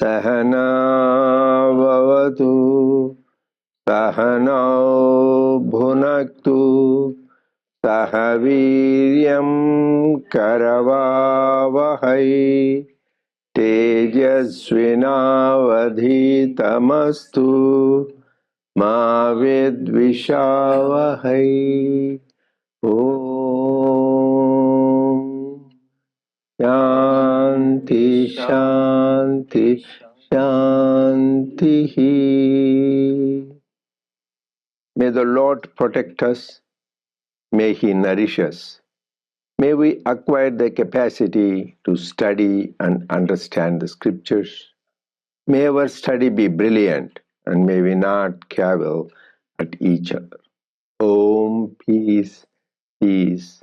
Sahana vavatu Sahana bhunaktu Sahaviryam karavavahai Tejasvinavadhitamastu Ma vidvishavahai. Om Shanti Shanti Shanti. May the Lord protect us. May He nourish us. May we acquire the capacity to study and understand the scriptures. May our study be brilliant, and may we not cavil at each other. Om, peace, peace,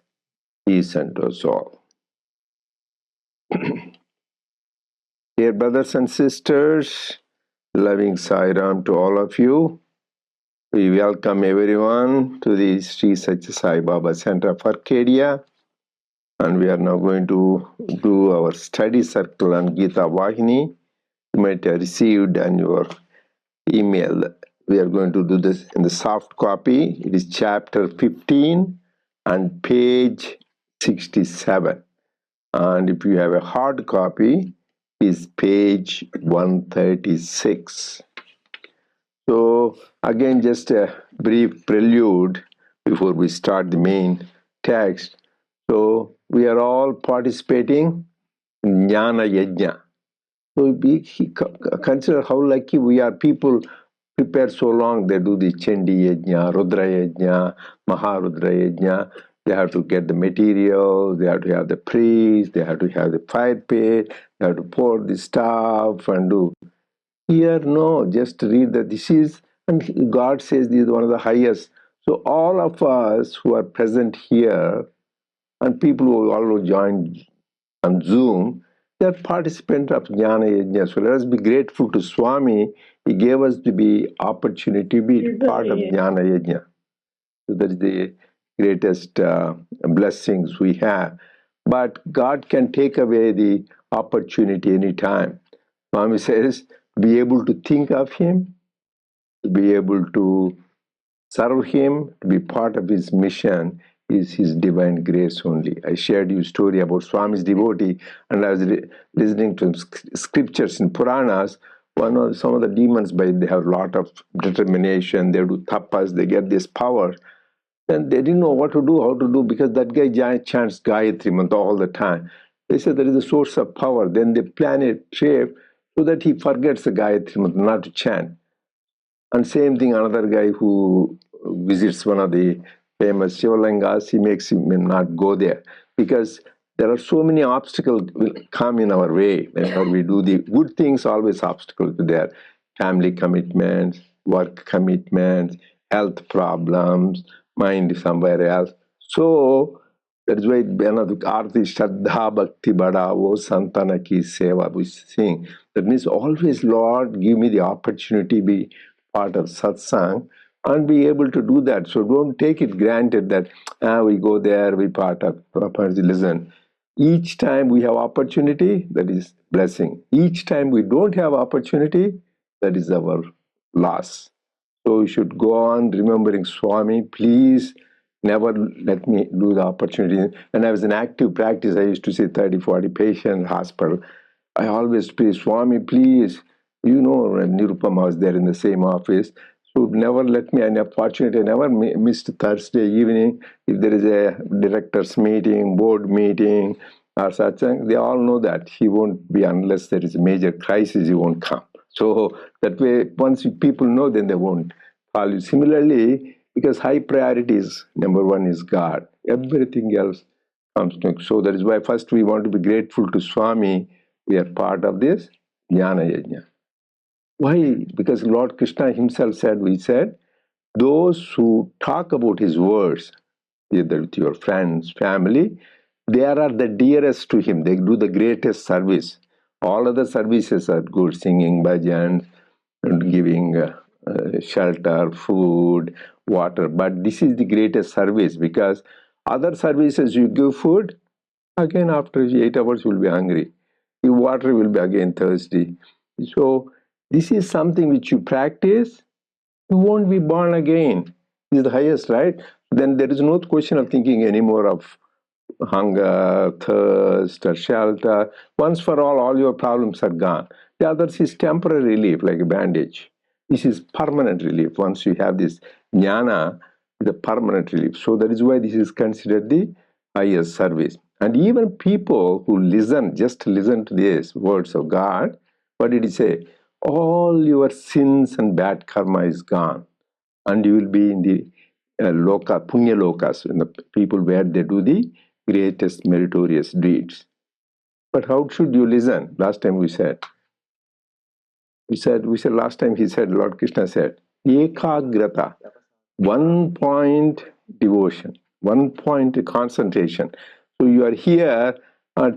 peace unto us all. Dear brothers and sisters, loving Sai Ram to all of you. We welcome everyone to the Sri Sathya Sai Baba Center of Arcadia. And we are now going to do our study circle on Gita Vahini. You might have received on your email. We are going to do this in the soft copy. It is chapter 15 and page 67. And if you have a hard copy, it is page 136. So again, just a brief prelude before we start the main text. So we are all participating in Jnana Yajna. So we consider how lucky we are. People prepare so long. They do the Chandi Yajna, Rudra Yajna, Maharudra Yajna. They have to get the material. They have to have the priest. They have to have the fire pit. They have to pour the stuff and do. Here, no, just read that this is, and God says this is one of the highest. So all of us who are present here and people who also joined on Zoom, they are participants of Jnana Yajna. So let us be grateful to Swami. He gave us the opportunity to be part of Jnana Yajna. So that is the greatest blessings we have. But God can take away the opportunity anytime. Swami says, be able to think of Him, to be able to serve Him, to be part of His mission is His divine grace only. I shared you a story about Swami's devotee, and I was listening to scriptures in Puranas. Some of the demons, they have a lot of determination, they do tapas, they get this power. And they didn't know what to do, how to do, because that guy chants Gayatri Mantra all the time. They said there is a source of power. Then they plan a trip so that he forgets the Gayatri Mantra, not to chant. And same thing, another guy who visits one of the famous Shivalingas, he makes him not go there because there are so many obstacles will come in our way. Whenever we do the good things, always obstacles there. Family commitments, work commitments, health problems, mind somewhere else. So that is why Arti Shraddha Bhakti Badavo Santana Ki Seva we sing. That means always, Lord, give me the opportunity to be part of satsang and be able to do that. So don't take it granted that we go there, we part of property. Listen, each time we have opportunity, that is blessing. Each time we don't have opportunity, that is our loss. So we should go on remembering Swami. Please never let me do the opportunity. When I was in active practice, I used to see 30, 40 patients in hospital. I always pray, Swami, please. You know, Nirupama was there in the same office. So never let me an opportunity. I never missed Thursday evening. If there is a director's meeting, board meeting, or such, they all know that he won't be unless there is a major crisis, he won't come. So that way, once people know, then they won't follow. Similarly, because high priorities, number one is God. Everything else comes next. So that is why first we want to be grateful to Swami. We are part of this Jnana Yajna. Why? Because Lord Krishna himself said, we said, those who talk about his words, either with your friends, family, they are the dearest to him. They do the greatest service. All other services are good, singing bhajans, and giving shelter, food, water. But this is the greatest service, because other services you give food, again after 8 hours you will be hungry. You water will be again thirsty. So this is something which you practice, you won't be born again. This is the highest, right? Then there is no question of thinking anymore of hunger, thirst, or shelter. Once for all your problems are gone. The others is temporary relief, like a bandage. This is permanent relief. Once you have this jnana, the permanent relief. So that is why this is considered the highest service. And even people who listen, just listen to these words of God, what did he say? All your sins and bad karma is gone, and you will be in the punya lokas, in the people where they do the greatest meritorious deeds. But how should you listen? Last time we said last time he said, Lord Krishna said, ekagrata, 1 point devotion, 1 point concentration. So you are here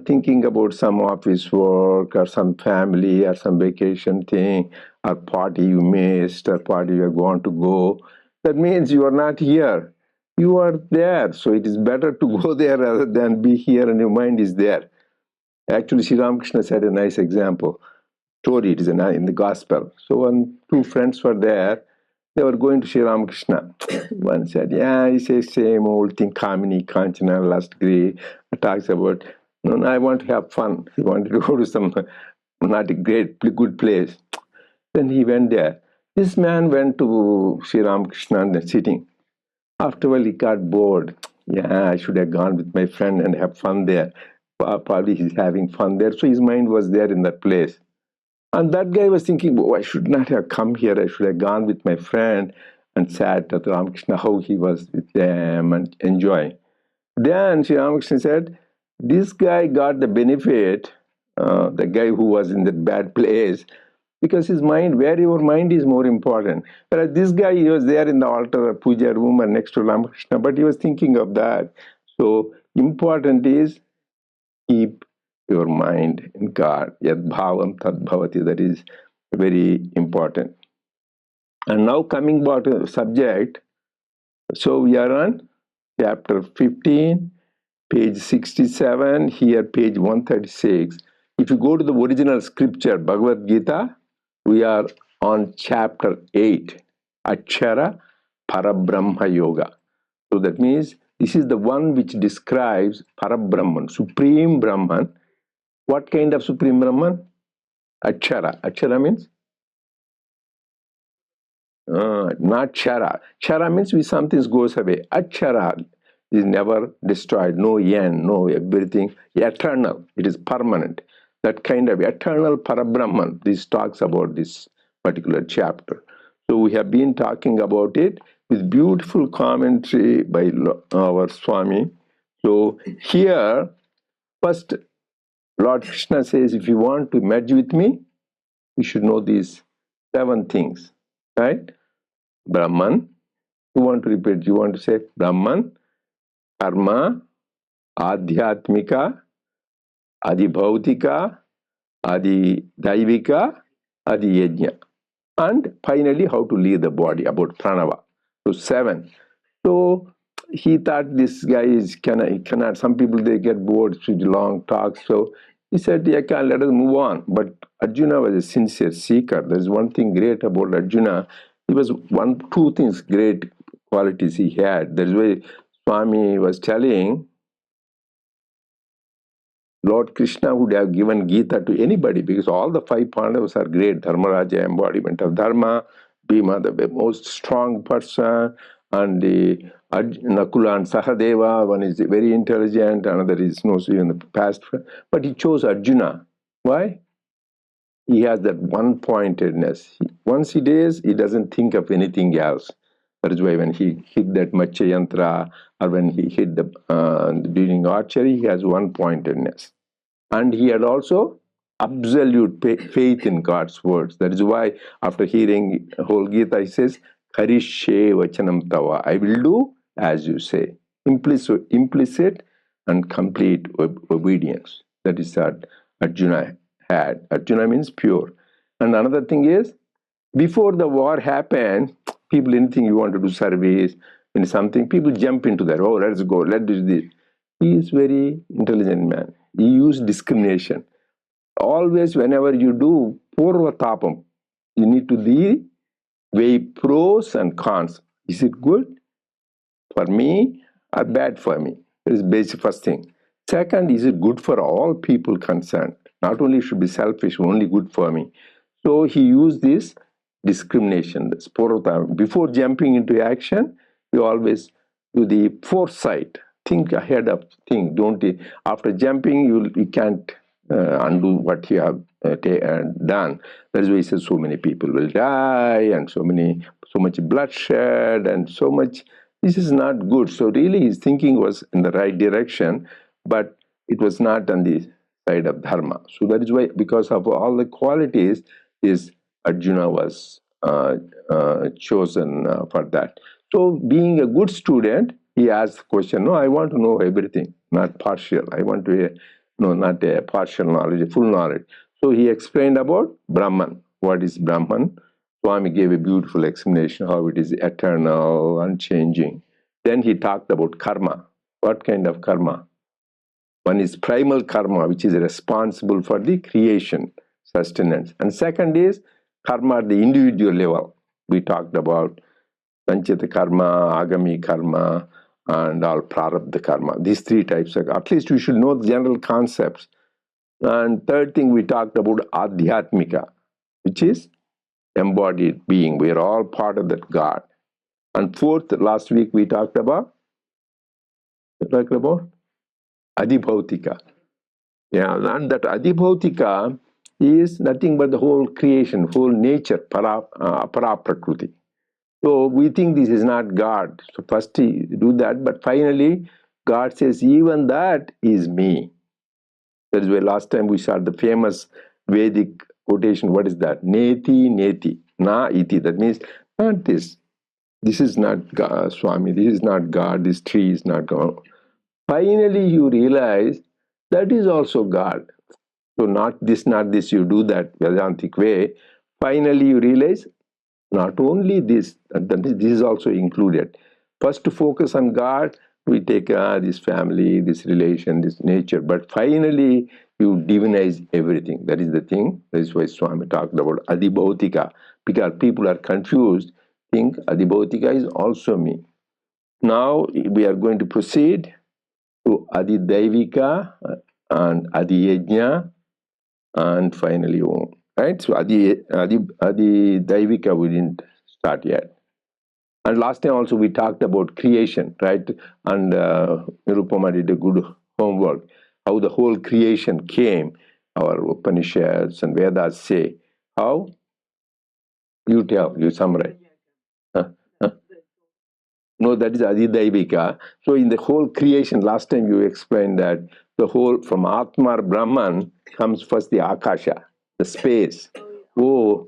thinking about some office work or some family or some vacation thing or party you missed or party you are going to go. That means you are not here. You are there. So it is better to go there rather than be here and your mind is there. Actually, Sri Ramakrishna said a nice example. Story, it is in the gospel. So when two friends were there, they were going to Sri Ramakrishna. One said, yeah, he says same old thing, Kamini, Kanchana, last degree. Talks about, no, no, I want to have fun. He wanted to go to some not a good place. Then he went there. This man went to Sri Ramakrishna and sitting. After a while, he got bored. Yeah, I should have gone with my friend and have fun there. Probably he's having fun there. So his mind was there in that place. And that guy was thinking, oh, I should not have come here. I should have gone with my friend and sat at Ramakrishna, how he was with them and enjoying. Then Sri Ramakrishna said, this guy got the benefit, the guy who was in that bad place, because his mind, where your mind is more important. Whereas this guy, he was there in the altar, puja room, and next to Ramakrishna, but he was thinking of that. So important is keep your mind in God. Yad bhavam tad bhavati. That is very important. And now coming back to the subject. So we are on chapter 15, page 67, here page 136. If you go to the original scripture, Bhagavad Gita, we are on chapter 8, Akshara Parabrahma Yoga. So that means this is the one which describes Parabrahman, Supreme Brahman. What kind of Supreme Brahman? Akshara. Akshara means? Not Chara. Chara means when something goes away. Akshara is never destroyed. No end, no everything. Eternal. It is permanent. That kind of eternal Parabrahman. This talks about this particular chapter. So we have been talking about it with beautiful commentary by our Swami. So here, first, Lord Krishna says, if you want to merge with me, you should know these 7 things, right? Brahman. You want to repeat? You want to say Brahman, Karma, Adhyatmika, Adibhautika, Adidaivika, Adiyajna. And finally, how to leave the body, about pranava. So 7. So he thought this guy cannot. Some people, they get bored with long talks. So he said, yeah, let us move on. But Arjuna was a sincere seeker. There's one thing great about Arjuna. He was two things great qualities he had. That's why Swami was telling, Lord Krishna would have given Gita to anybody, because all the 5 Pandavas are great. Dharmaraja, embodiment of Dharma, Bhima, the most strong person, and the Nakula and Sahadeva, one is very intelligent, another is knows even the past. But he chose Arjuna. Why? He has that one-pointedness. Once he does, he doesn't think of anything else. That is why when he hit that Matsya Yantra, or when he hit the during archery, he has one-pointedness. And he had also absolute faith in God's words. That is why after hearing whole Gita, he says, Karishe vachanam tava. I will do as you say. Implicit and complete obedience. That is what Arjuna had. Arjuna means pure. And another thing is, before the war happened, people, anything you want to do service, in something, people jump into that. Oh, let's go, let's do this. He is very intelligent man. He used discrimination. Always, whenever you do purvatapam, you need to weigh pros and cons. Is it good for me or bad for me? That is basic first thing. Second, is it good for all people concerned? Not only should be selfish, only good for me. So he used this discrimination, this purvatapam. Before jumping into action, you always do the foresight. Think ahead of thing. Don't after jumping, you can't undo what you have done. That's why he says so many people will die and so much bloodshed and so much. This is not good. So really, his thinking was in the right direction, but it was not on the side of dharma. So that is why, because of all the qualities, is Arjuna was chosen for that. So being a good student, he asked the question, no, I want to know everything, not partial. I want to no, not a partial knowledge, a full knowledge. So he explained about Brahman. What is Brahman? Swami gave a beautiful explanation how it is eternal, unchanging. Then he talked about karma. What kind of karma? One is primal karma, which is responsible for the creation, sustenance. And second is karma at the individual level. We talked about Sanchita karma, Agami karma, and all prarabdha karma. These three types of, at least we should know the general concepts. And third thing, we talked about adhyatmika, which is embodied being. We are all part of that God. And fourth, last week we talked about adhibhautika. Yeah, and that adhibhautika is nothing but the whole creation, whole nature, para prakriti. So we think this is not God. So first he do that, but finally God says, even that is me. That is why last time we saw the famous Vedic quotation. What is that? Neti, neti, na iti. That means not this. This is not God, Swami. This is not God. This tree is not God. Finally you realize that is also God. So not this, you do that Vedantic way. Finally you realize not only this, this is also included. First to focus on God, we take this family, this relation, this nature, but finally you divinize everything. That is the thing. That is why Swami talked about adhibhautika, because people are confused, think adhibhautika is also me. Now we are going to proceed to adhidaivika and adhiyajna and finally Om. Right? So Daivika we didn't start yet. And last time also we talked about creation, right? And Nirupama did a good homework, how the whole creation came. Our Upanishads and Vedas say. How? You tell, you summarize. Huh? Huh? No, that is Adidaivika. So in the whole creation, last time you explained that the whole, from Atma or Brahman, comes first the Akasha, the space. Oh,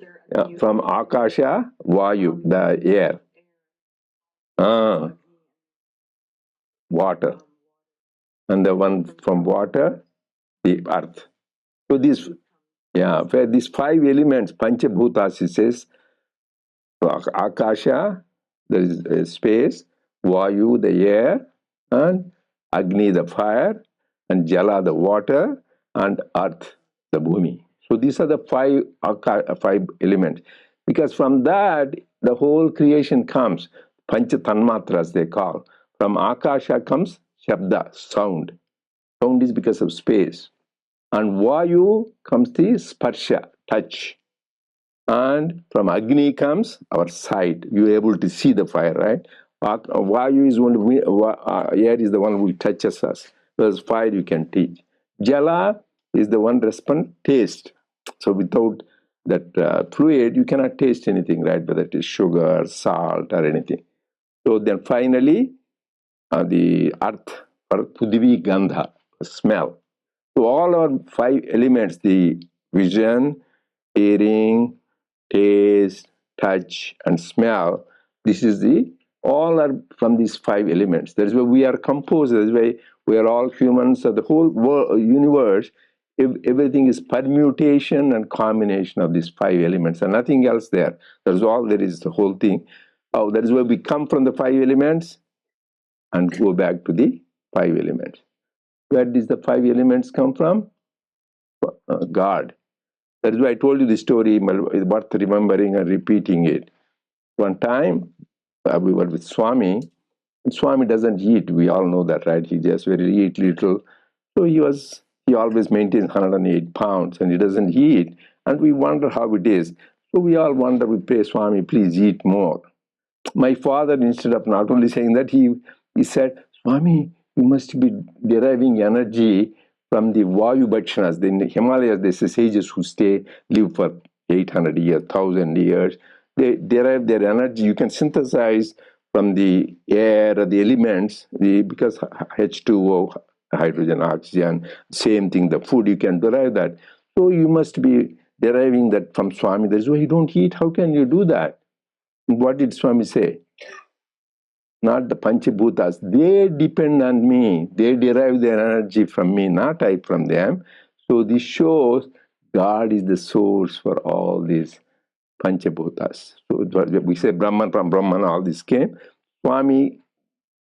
from Akasha, Vayu, the air. Water. And the one from water, the earth. So this, where these five elements, Panchabhutas, it says, Akasha, there is space, Vayu, the air, and Agni, the fire, and Jala, the water, and Earth, the Bhumi. So these are the five elements. Because from that, the whole creation comes. Pancha Tanmatras, they call. From Akasha comes Shabda, sound. Sound is because of space. And Vayu comes the Sparsha, touch. And from Agni comes our sight. You are able to see the fire, right? Vayu is one, air is the one who touches us. Whereas fire you can teach. Jala is the one respond, taste. So without that fluid, you cannot taste anything, right? Whether it is sugar, salt, or anything. So then finally, the earth, for Pudhivi Gandha, smell. So all our five elements, the vision, hearing, taste, touch, and smell. This is all are from these 5 elements. That is why we are composed. That is why we are all humans. So the whole universe, everything is permutation and combination of these 5 elements, and nothing else there. That is all there is. The whole thing. Oh, that is why we come from the 5 elements and go back to the 5 elements. Where does the 5 elements come from? God. That is why I told you the story. It's worth remembering and repeating it. One time, we were with Swami. Swami doesn't eat. We all know that, right? He just very eat little. So he always maintains 108 pounds and he doesn't eat. And we wonder how it is. So we all wonder, we pray, Swami, please eat more. My father, instead of not only saying that, he said, Swami, you must be deriving energy from the Vayu Bhakshanas. In the Himalayas, there's sages who live for 800 years, 1,000 years. They derive their energy. You can synthesize from the air or the elements, because H2O, hydrogen, oxygen, same thing, the food, you can derive that. So you must be deriving that from Swami. That's why you don't eat. How can you do that? What did Swami say? Not the Panchabhutas. They depend on me. They derive their energy from me, not I from them. So this shows God is the source for all these Panchabhutas. So we say Brahman, from Brahman all this came. Swami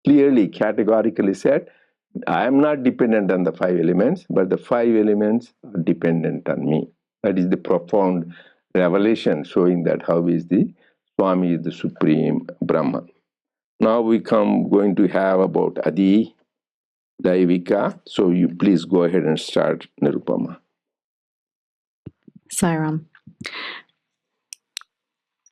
clearly, categorically said, I am not dependent on the 5 elements, but the 5 elements are dependent on me. That is the profound revelation showing that how is the Swami is the supreme Brahman. Now we going to have about Adi Daivika. So you please go ahead and start, Nirupama. Sairam.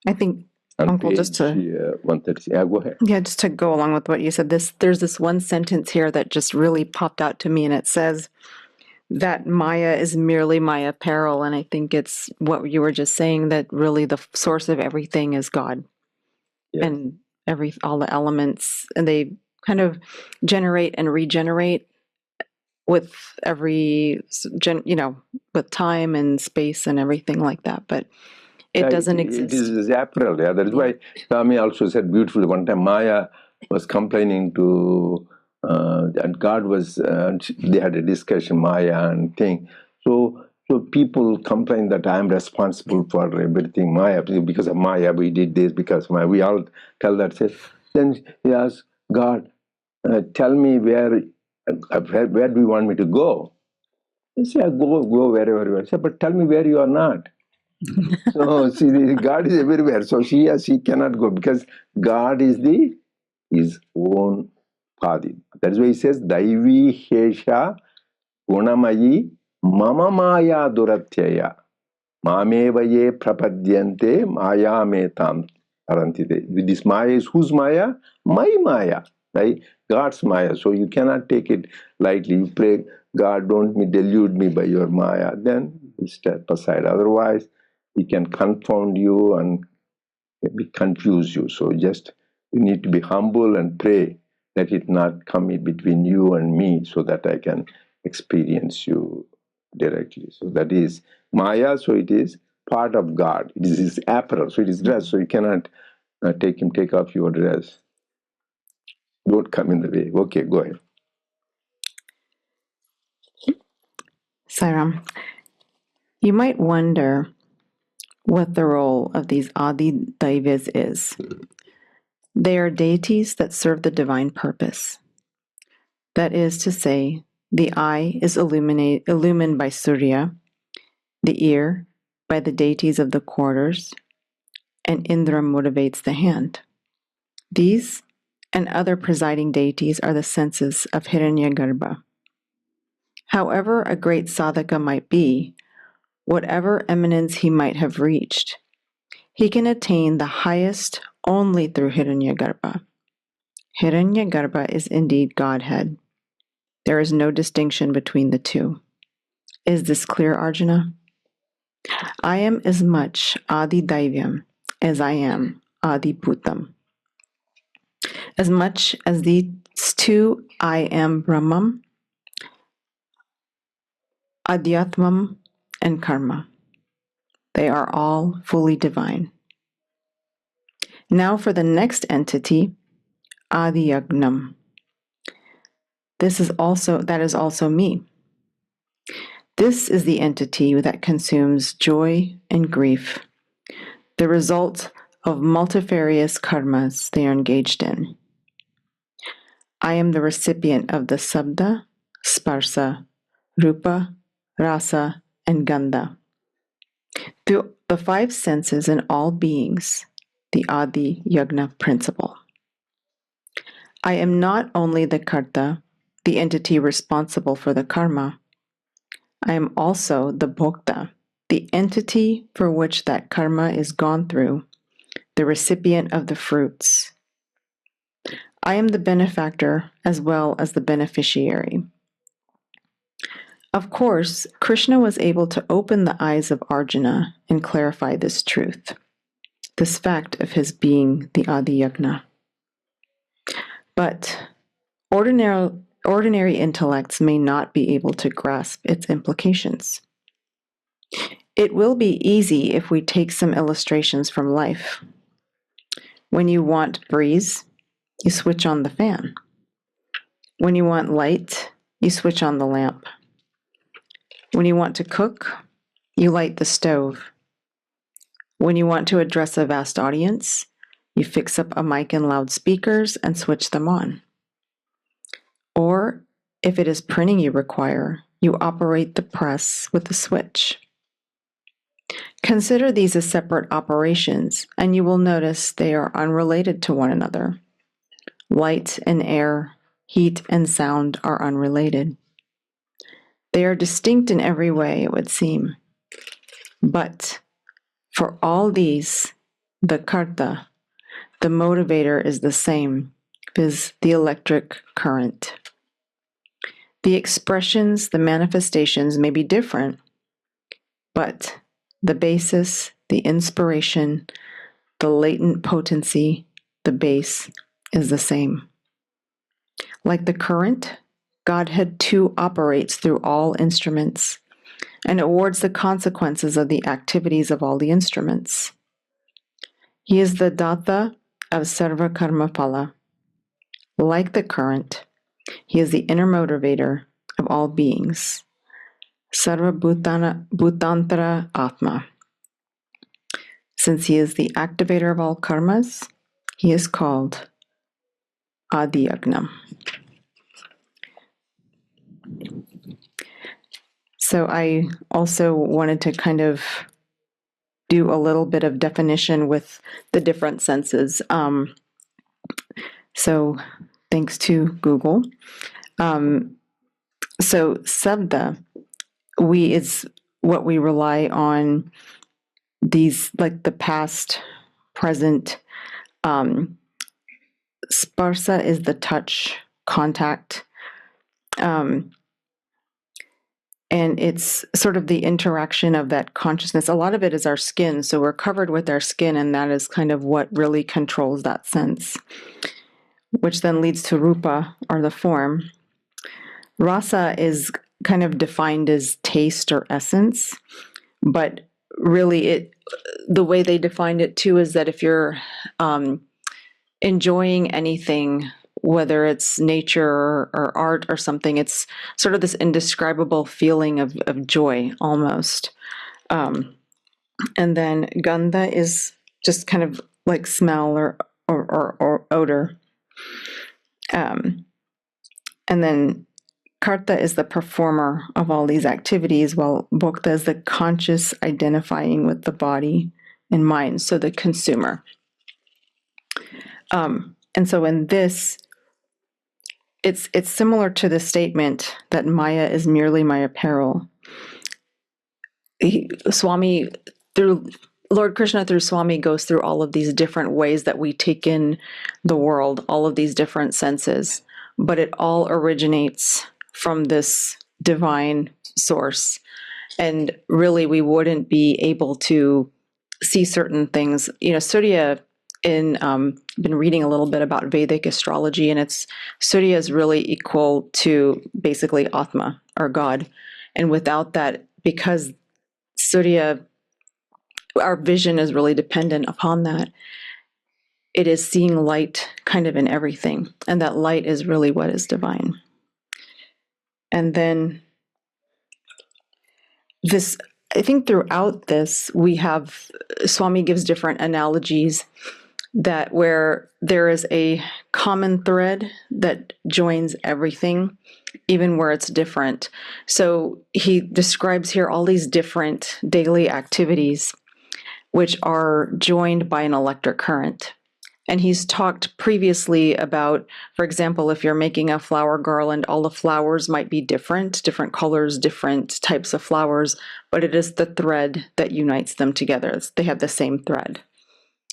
I think, On Uncle, page, just to 130. Yeah, go ahead. Yeah, just to go along with what you said, there's this one sentence here that just really popped out to me, and it says that Maya is merely my apparel, and I think it's what you were just saying, that really the source of everything is God. Yes. And all the elements, and they kind of generate and regenerate with every, with time and space and everything like that, but it doesn't exist. It is apparel, yeah. That is why Swami also said beautifully one time, Maya was complaining to, and God was, they had a discussion, Maya and thing. So people complain that I am responsible for everything, Maya, because of Maya we did this, because of Maya. We all tell that. Then he asked God, tell me where do you want me to go? He said, go wherever you are. He said, but tell me where you are not. So see, God is everywhere. So she cannot go because God is his own Padi. That's why he says, Daivi Hesha Gunamayi Mama Maya Duratyaya Mamevaye Prapadyante Maya Metam Arantite. This Maya is whose Maya? My Maya. Right? God's Maya. So you cannot take it lightly. You pray, God, don't delude me by your Maya. Then you step aside. Otherwise, he can confound you and confuse you. So just you need to be humble and pray. Let it not come in between you and me so that I can experience you directly. So that is Maya, so it is part of God. It is his apparel, so it is dress. So you cannot take off your dress. Don't come in the way. Okay, go ahead. Sairam, you might wonder what the role of these Adi Daivas is. They are deities that serve the divine purpose. That is to say, the eye is illumined by Surya, the ear by the deities of the quarters, and Indra motivates the hand. These and other presiding deities are the senses of Hiranyagarbha. However a great sadhaka might be, whatever eminence he might have reached, he can attain the highest only through Hiranyagarbha. Hiranyagarbha is indeed Godhead. There is no distinction between the two. Is this clear, Arjuna? I am as much Adi Daivyam as I am Adi Bhutam. As much as these two I am Brahman, Adhyatmam, and Karma. They are all fully divine. Now for the next entity, Adiyagnam. That is also me. This is the entity that consumes joy and grief, the result of multifarious karmas they are engaged in. I am the recipient of the sabda, sparsa, rupa, rasa, and gandha. Through the five senses in all beings, the Adi Yagna principle. I am not only the karta, the entity responsible for the karma. I am also the bhokta, the entity for which that karma is gone through, the recipient of the fruits. I am the benefactor as well as the beneficiary. Of course, Krishna was able to open the eyes of Arjuna and clarify this truth, this fact of his being the Adi Yagna. But ordinary intellects may not be able to grasp its implications. It will be easy if we take some illustrations from life. When you want breeze, you switch on the fan. When you want light, you switch on the lamp. When you want to cook, you light the stove. When you want to address a vast audience, you fix up a mic and loudspeakers and switch them on. Or, if it is printing you require, you operate the press with a switch. Consider these as separate operations, and you will notice they are unrelated to one another. Light and air, heat and sound are unrelated. They are distinct in every way, it would seem. But for all these, the karta, the motivator is the same, viz. The electric current. The expressions, the manifestations may be different, but the basis, the inspiration, the latent potency, the base is the same. Like the current, Godhead too operates through all instruments and awards the consequences of the activities of all the instruments. He is the datta of sarva karma phala. Like the current, he is the inner motivator of all beings. Sarva bhutantara atma. Since he is the activator of all karmas, he is called Adi Yagnam. So I also wanted to kind of do a little bit of definition with the different senses. So thanks to Google. So sabda, is what we rely on, these like the past, present. Sparsa is the touch, contact. And it's sort of the interaction of that consciousness. A lot of it is our skin. So we're covered with our skin, and that is kind of what really controls that sense, which then leads to rupa, or the form. Rasa is kind of defined as taste or essence, but really the way they defined it too is that if you're enjoying anything, whether it's nature or art or something, it's sort of this indescribable feeling of joy almost. And then gandha is just kind of like smell or odor. And then karta is the performer of all these activities, while bhokta is the conscious identifying with the body and mind, so the consumer. And so in this, it's similar to the statement that Maya is merely my apparel. Lord Krishna through Swami goes through all of these different ways that we take in the world, all of these different senses, but it all originates from this divine source. And really, we wouldn't be able to see certain things. Surya, been reading a little bit about Vedic astrology, and Surya is really equal to basically Atma, or God. And without that, because Surya our vision is really dependent upon that. It is seeing light kind of in everything, and that light is really what is divine. And then this, I think throughout this, we have, Swami gives different analogies that where there is a common thread that joins everything, even where it's different. So he describes here all these different daily activities which are joined by an electric current. And he's talked previously about, for example, if you're making a flower garland, all the flowers might be different colors, different types of flowers, but it is the thread that unites them together. They have the same thread.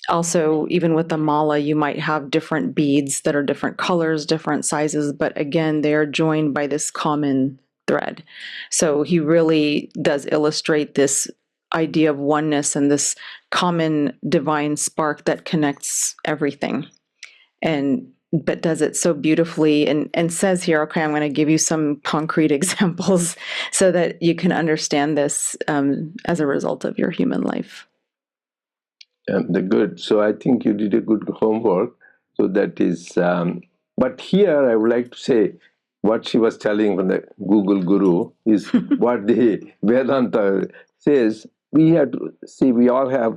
Also, even with the mala, you might have different beads that are different colors, different sizes, but again, they are joined by this common thread. So he really does illustrate this idea of oneness and this common divine spark that connects everything. But does it so beautifully and says here, okay, I'm going to give you some concrete examples so that you can understand this as a result of your human life. The good. So I think you did a good homework. So that is, but here I would like to say what she was telling from the Google Guru is what the Vedanta says. We have to see, we all have,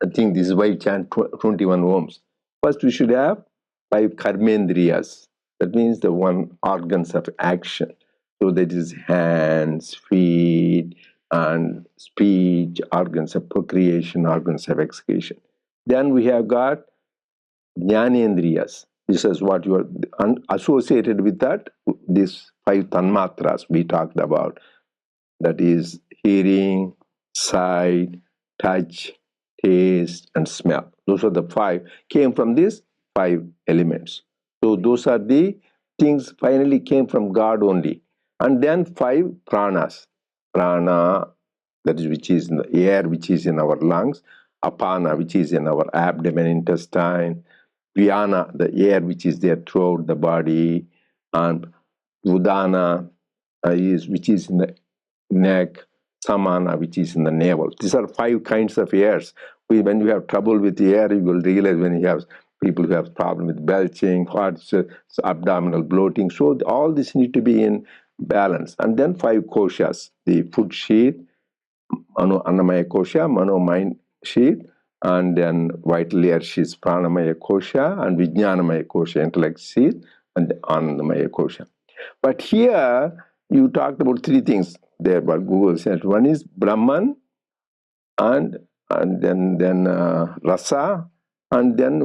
I think this is why we chant 21 Ohms. First, we should have 5 karmendriyas. That means the one organs of action. So that is hands, feet, and speech, organs of procreation, organs of excretion. Then we have got jnanendriyas. This is what you are associated with that, these 5 tanmatras we talked about. That is hearing, sight, touch, taste, and smell. Those are the 5, came from these 5 elements. So those are the things finally came from God only. And then 5 pranas. Prana, that is which is in the air, which is in our lungs. Apana, which is in our abdomen, intestine. Vyana, the air which is there throughout the body. And Udana, which is in the neck. Samana, which is in the navel. These are 5 kinds of airs. When you have trouble with the air, you will realize when you have people who have problem with belching, hearts, abdominal bloating. So all this need to be in balance. And then 5 koshas, the food sheath, Annamaya kosha, Mano mind sheath, and then vital air sheath, Pranamaya kosha, and Vijnanamaya kosha, intellect sheath, and Annamaya kosha. But here, you talked about 3 things there, what Google said. One is Brahman, and then Rasa, and then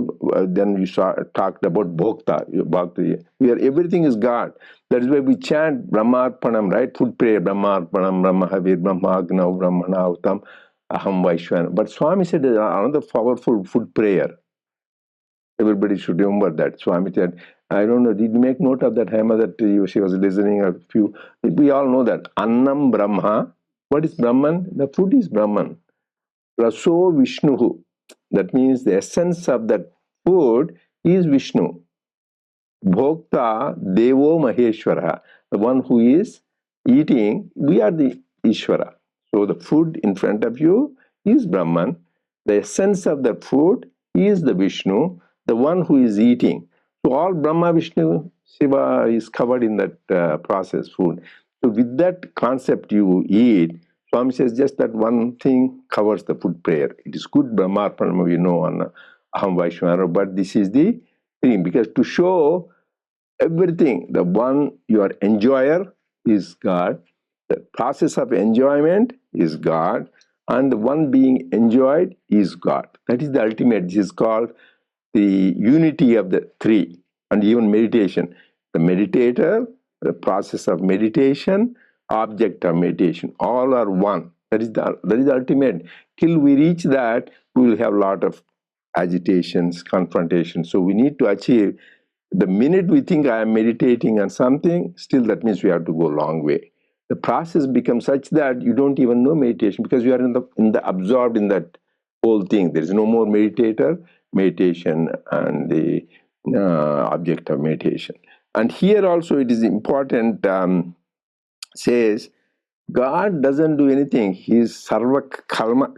you talked about Bhokta. Where everything is God. That is why we chant Brahmarpanam, right? Food prayer, Brahmarpanam, Brahmahavir, Brahmagnav, Brahmanautam, Aham Vaishwana. But Swami said another powerful food prayer. Everybody should remember that. Swami said, I don't know, did you make note of that, Hema, that she was listening a few? We all know that. Annam Brahma. What is Brahman? The food is Brahman. Raso Vishnuhu. That means the essence of that food is Vishnu. Bhokta Devo Maheshwara. The one who is eating, we are the Ishvara. So the food in front of you is Brahman. The essence of the food is the Vishnu, the one who is eating. So all Brahma, Vishnu, Shiva is covered in that processed food. So with that concept you eat, Swami says just that one thing covers the food prayer. It is good Brahmarpanam, we know, on Aham Vaishwana, but this is the thing, because to show everything, the one you are enjoyer is God, the process of enjoyment is God, and the one being enjoyed is God. That is the ultimate. This is called the unity of the 3, and even meditation. The meditator, the process of meditation, object of meditation, all are one. That is the ultimate. Till we reach that, we will have a lot of agitations, confrontations. So we need to achieve. The minute we think I am meditating on something, still that means we have to go a long way. The process becomes such that you don't even know meditation, because you are in the absorbed in that whole thing. There is no more meditation and the object of meditation. And here also it is important, says God doesn't do anything. He is sarva karma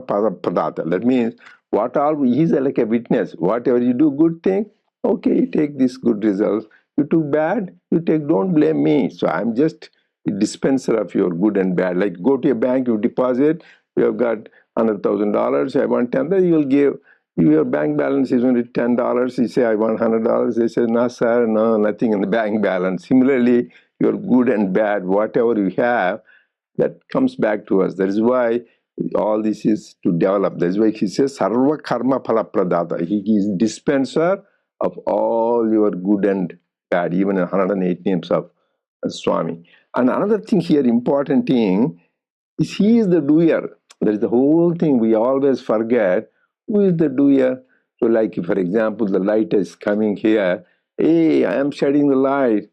padata. That means what all he's like a witness. Whatever you do good thing, okay, you take this good results. You do bad, you take. Don't blame me. So I'm just a dispenser of your good and bad. Like go to a bank, you deposit. You have got $100,000. I want 10. You will give. Your bank balance is only $10. You say I want $100. They say no, sir, no, nothing in the bank balance. Similarly, your good and bad, whatever you have, that comes back to us. That is why all this is to develop. That is why he says sarva karma phala pradata. He is dispenser of all your good and bad, even 108 names of Swami. And another thing here, important thing, is he is the doer. That is the whole thing we always forget. Who is the doer? So like, for example, the light is coming here. Hey, I am shedding the light.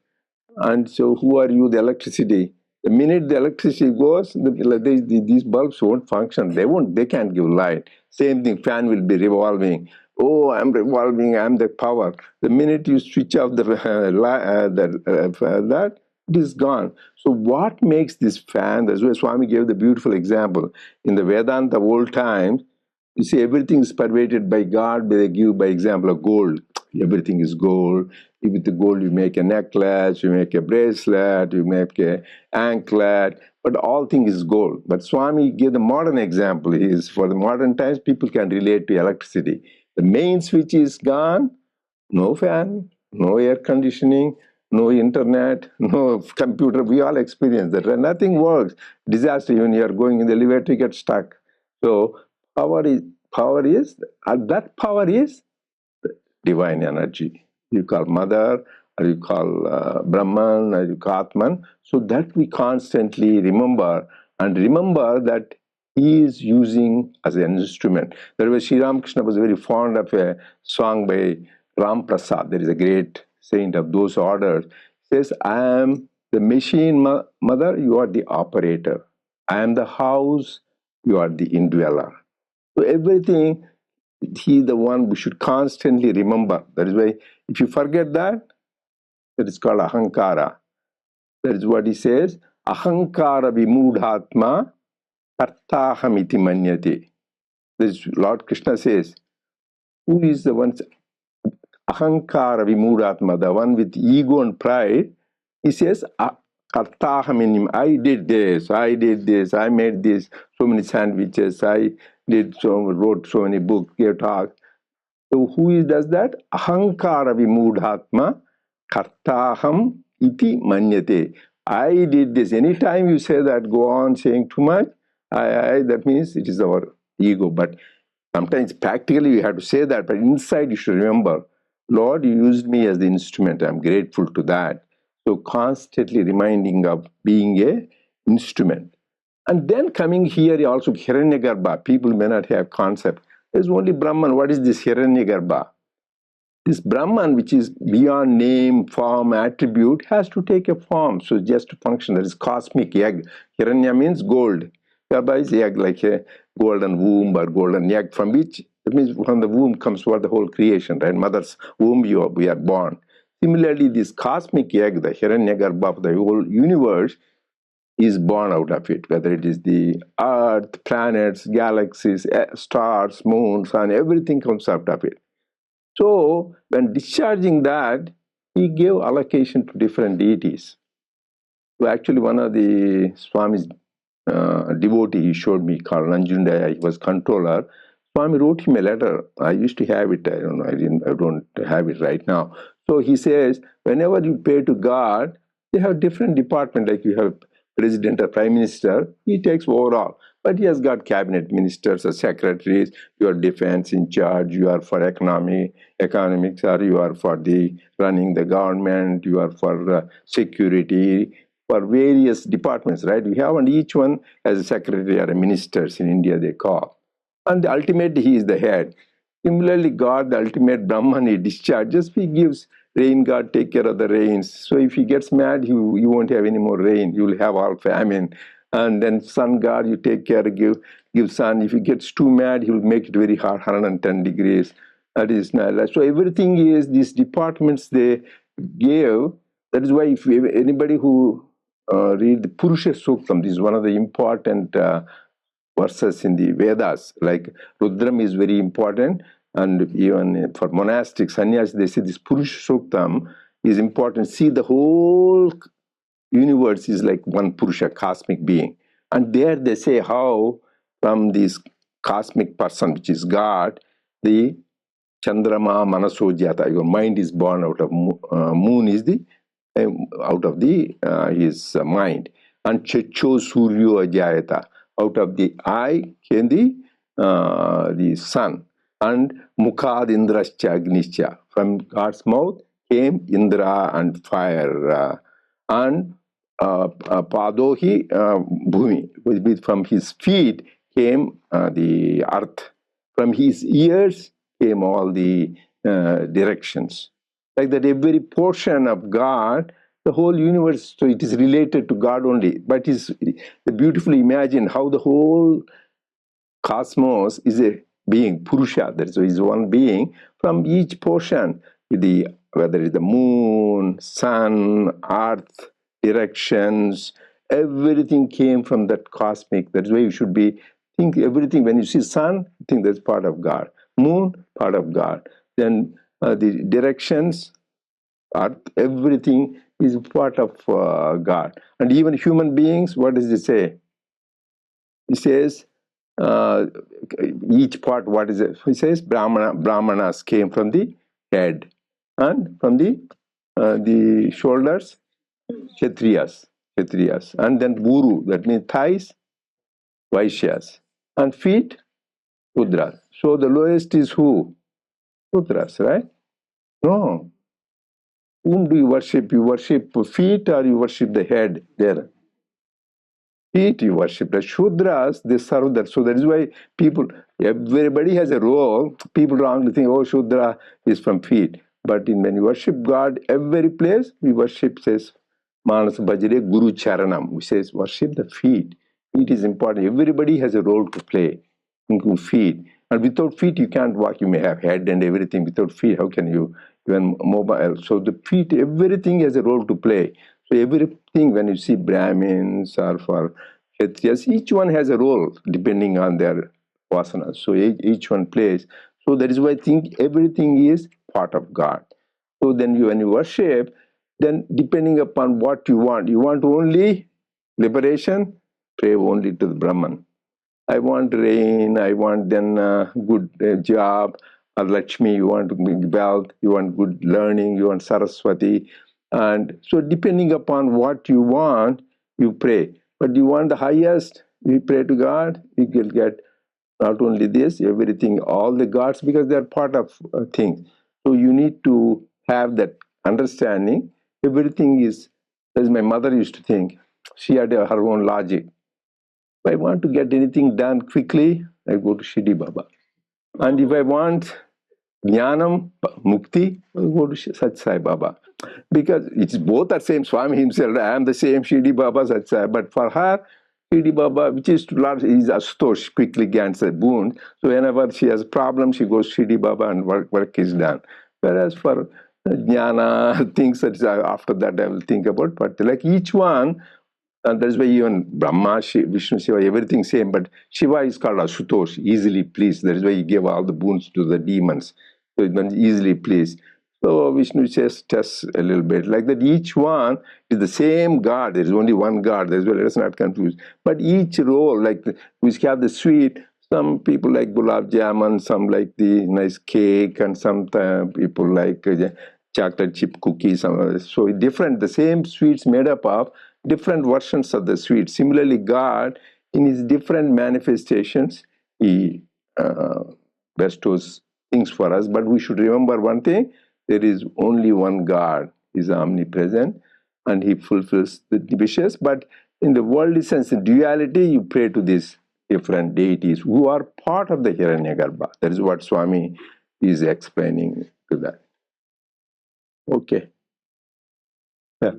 And so, who are you? The electricity. The minute the electricity goes, these bulbs won't function. They won't. They can't give light. Same thing. Fan will be revolving. Oh, I'm revolving. I'm the power. The minute you switch off that, it is gone. So, what makes this fan? That's why Swami gave the beautiful example in the Vedanta old times. You see, everything is pervaded by God. They give by example of gold. Everything is gold. With the gold, you make a necklace, you make a bracelet, you make a anklet, but all things is gold. But Swami gave the modern example. Is for the modern times, people can relate to electricity. The main switch is gone. No fan, no air conditioning, no internet, no computer. We all experience that. When nothing works, disaster. When you are going in the elevator, you get stuck. So power is that power is divine energy. You call mother, or you call Brahman, or you call Atman. So that we constantly remember, and remember that he is using as an instrument. That was Sri Ramakrishna was very fond of a song by Ram Prasad. There is a great saint of those orders. He says, I am the machine mother, you are the operator. I am the house, you are the indweller. So everything, he the one we should constantly remember. That is why if you forget that, that is called ahankara. That is what he says. Ahankara vimudhatma kartahamiti manyate. This Lord Krishna says, who is the one? Ahankara vimudhatma, the one with ego and pride. He says, kartahaminim, I did this, I made this, so many sandwiches, I wrote so many books, gave talks. So who does that? Ahankara vimudhatma kartaham iti manyate. I did this. Anytime you say that, go on saying too much, that means it is our ego. But sometimes practically you have to say that, but inside you should remember, Lord, you used me as the instrument. I'm grateful to that. So constantly reminding of being a instrument. And then coming here also Hiranyagarbha. People may not have concept. There's only Brahman. What is this Hiranyagarbha? This Brahman, which is beyond name, form, attribute, has to take a form. So just to function, that is cosmic egg. Hiranya means gold. Garbha is egg, like a golden womb or golden egg, from which, it means from the womb comes for the whole creation, right? Mother's womb, we are born. Similarly, this cosmic egg, the Hiranyagarbha of the whole universe, is born out of it, whether it is the earth, planets, galaxies, stars, moon, sun, everything comes out of it. So when discharging that, he gave allocation to different deities. So actually one of the Swami's devotee he showed me called Nanjundaya, he was controller. Swami wrote him a letter. I used to have it. I don't know. I don't have it right now. So he says, whenever you pay to God, you have different department. Like you have president or prime minister. He takes overall, but he has got cabinet ministers or secretaries. You are defense in charge. You are for economics, or you are for the running the government. You are for security. For various departments, right? We have, and each one has a secretary or a ministers in India they call. And ultimately, he is the head. Similarly, God, the ultimate Brahman, he discharges, he gives rain, God take care of the rains. So if he gets mad, you won't have any more rain. You will have all famine. And then sun God, you take care, give sun. If he gets too mad, he will make it very hot, 110 degrees. That is not. So everything is, these departments they give. That is why if anybody who read the Purusha Suktam. This is one of the important verses in the Vedas. Like Rudram is very important, and even for monastic sannyas, they say this Purusha Suktam is important. See, the whole universe is like one Purusha, cosmic being. And there they say how from this cosmic person, which is God, the Chandrama Manaso Jata, your mind is born out of moon is the out of the his mind. And Checho Suryo Ajayata, out of the eye came the sun. And Mukhad Indrascha Agnischa, from God's mouth came Indra and fire. And Padohi Bhumi, from his feet came the earth. From his ears came all the directions. Like that, every portion of God, the whole universe, so it is related to God only. But it's beautifully imagine how the whole cosmos is a being, Purusha, that is one being, from each portion, the whether it's the moon, sun, earth, directions, everything came from that cosmic. That's why you should be think everything. When you see sun, think that's part of God. Moon, part of God. Then the directions, earth, everything is part of God. And even human beings, what does it say? It says uh, each part, what is it? He says Brahmanas came from the head, and from the shoulders, Kshatriyas, and then Buru, that means thighs, Vaishyas, and feet, Udras. So the lowest is who? Udras, right? No. Whom do you worship? You worship feet or you worship the head there? Feet you worship. The Shudras, they serve that. So that is why people, everybody has a role. People wrongly think, oh, Shudra is from feet. But when you worship God, every place we worship, says Manas Bhajare Guru Charanam, which says worship the feet. Feet is important. Everybody has a role to play, including feet. And without feet, you can't walk. You may have head and everything. Without feet, how can you even mobile? So the feet, everything has a role to play. So everything, when you see Brahmins or for Kshatriyas, each one has a role depending on their vasanas. So each one plays. So that is why I think everything is part of God. So then when you worship, then depending upon what you want only liberation, pray only to the Brahman. I want rain, I want then good job, or Lakshmi, you want wealth, you want good learning, you want Saraswati. And so depending upon what you want, you pray. But you want the highest, you pray to God, you will get not only this, everything, all the gods, because they are part of things. So you need to have that understanding. Everything is, as my mother used to think, she had her own logic. If I want to get anything done quickly, I go to Shidi Baba. And if I want Jnanam, Mukti, I go to Sat Sai Baba. Because it's both are same. Swami himself, I am the same Shidi Baba, Sat Sai. But for her, Shidi Baba, which is to large, is Astosh, quickly grants a boon. So whenever she has a problem, she goes Shidi Baba and work is done. Whereas for Jnana, things that after that I will think about. But like each one, and that's why even Brahma, Vishnu, Shiva, everything same. But Shiva is called Asutosh, easily pleased. That is why he gave all the boons to the demons. So it means easily pleased. So Vishnu just tests a little bit. Like that, each one is the same God. There is only one God. That's why let us not confuse. But each role, like we have the sweet, some people like gulab jamun, some like the nice cake, and some people like chocolate chip cookies. So different, the same sweets made up of different versions of the sweet. Similarly, God, in his different manifestations, he bestows things for us. But we should remember one thing, there is only one God, he is omnipresent, and he fulfills the wishes. But in the worldly sense, in duality, you pray to these different deities who are part of the Hiranyagarbha. That is what Swami is explaining to that. Okay. Yeah.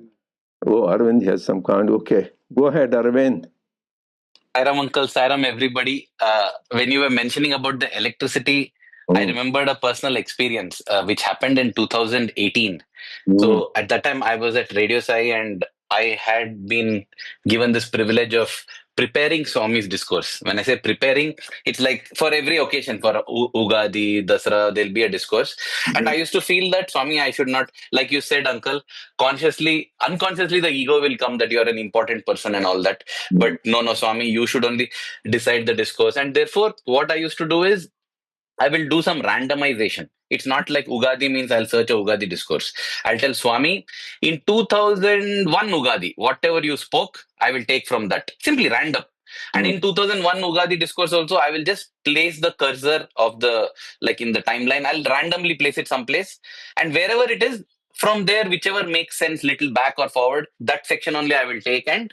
Oh, Arvind has some comment. Okay. Go ahead, Arvind. Sairam Uncle, Sairam everybody. When you were mentioning about the electricity, I Mm. remembered a personal experience which happened in 2018. Mm. So at that time, I was at Radio Sai and I had been given this privilege of preparing Swami's discourse. When I say preparing, it's like for every occasion, for Ugadi, Dasra, there'll be a discourse. And I used to feel that, Swami, I should not, like you said, Uncle, consciously, unconsciously, the ego will come that you're an important person and all that. But no, no, Swami, you should only decide the discourse. And therefore, what I used to do is, I will do some randomization. It's not like Ugadi means I'll search a Ugadi discourse. I'll tell Swami, in 2001 Ugadi, whatever you spoke, I will take from that. Simply random. And in 2001 Ugadi discourse also, I will just place the cursor of the, like in the timeline, I'll randomly place it someplace. And wherever it is, from there, whichever makes sense, little back or forward, that section only I will take and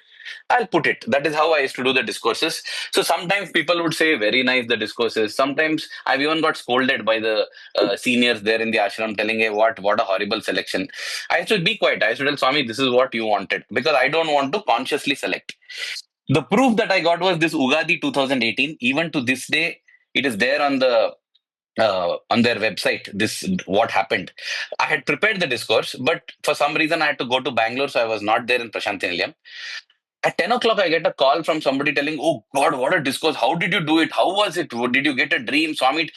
I'll put it. That is how I used to do the discourses. So sometimes people would say, very nice, the discourses. Sometimes I've even got scolded by the seniors there in the ashram telling, hey, what a horrible selection. I used to be quiet. I used to tell Swami, this is what you wanted, because I don't want to consciously select. The proof that I got was this Ugadi 2018. Even to this day, it is there on their website, this what happened. I had prepared the discourse, but for some reason I had to go to Bangalore, so I was not there in Prashanthi Nilayam. At 10 o'clock, I get a call from somebody telling, oh God, what a discourse. How did you do it? How was it? Did you get a dream? Swami,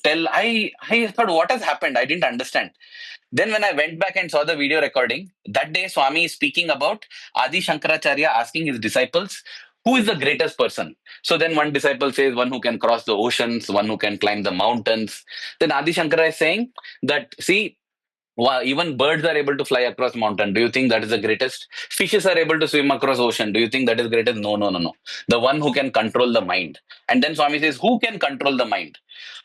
I thought, what has happened? I didn't understand. Then when I went back and saw the video recording, that day Swami is speaking about Adi Shankaracharya asking his disciples, who is the greatest person? So then one disciple says, one who can cross the oceans, one who can climb the mountains. Then Adi Shankara is saying that, see, wow, even birds are able to fly across mountain. Do you think that is the greatest? Fishes are able to swim across ocean. Do you think that is greatest? No, no, no, no. The one who can control the mind. And then Swami says, who can control the mind?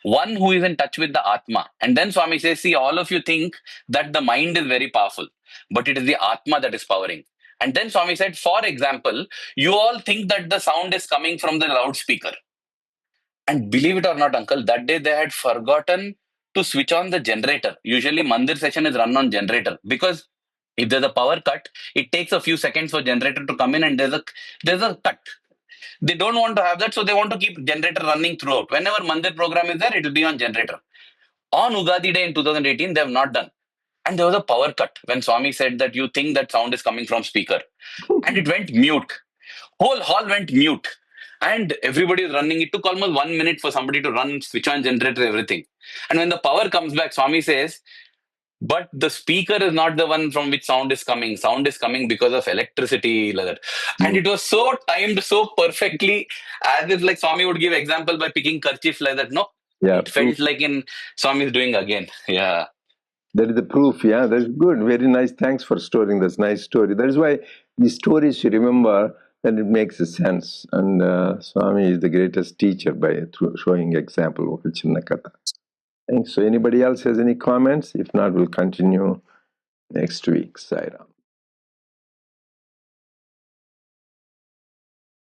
One who is in touch with the Atma. And then Swami says, see, all of you think that the mind is very powerful, but it is the Atma that is powering. And then Swami said, for example, you all think that the sound is coming from the loudspeaker. And believe it or not, uncle, that day they had forgotten to switch on the generator. Usually, mandir session is run on generator, because if there's a power cut, it takes a few seconds for generator to come in, and there's a cut. They don't want to have that, so they want to keep generator running throughout. Whenever mandir program is there, it will be on generator. On Ugadi day in 2018, they have not done. And there was a power cut when Swami said that you think that sound is coming from speaker. And it went mute. Whole hall went mute. And everybody is running. It took almost 1 minute for somebody to run, switch on generator, everything. And when the power comes back, Swami says, but the speaker is not the one from which sound is coming. Sound is coming because of electricity, like that. And it was so timed so perfectly, as if like Swami would give example by picking kerchief like that. No, Yeah, it felt like in Swami is doing again. Yeah. that is the proof. Yeah, that's good. Very nice. Thanks for storing this nice story. That is why these stories you remember, and it makes a sense. And Swami is the greatest teacher by showing example of Chinna Katha. Thanks. So anybody else has any comments? If not, we'll continue next week. Sai Ram.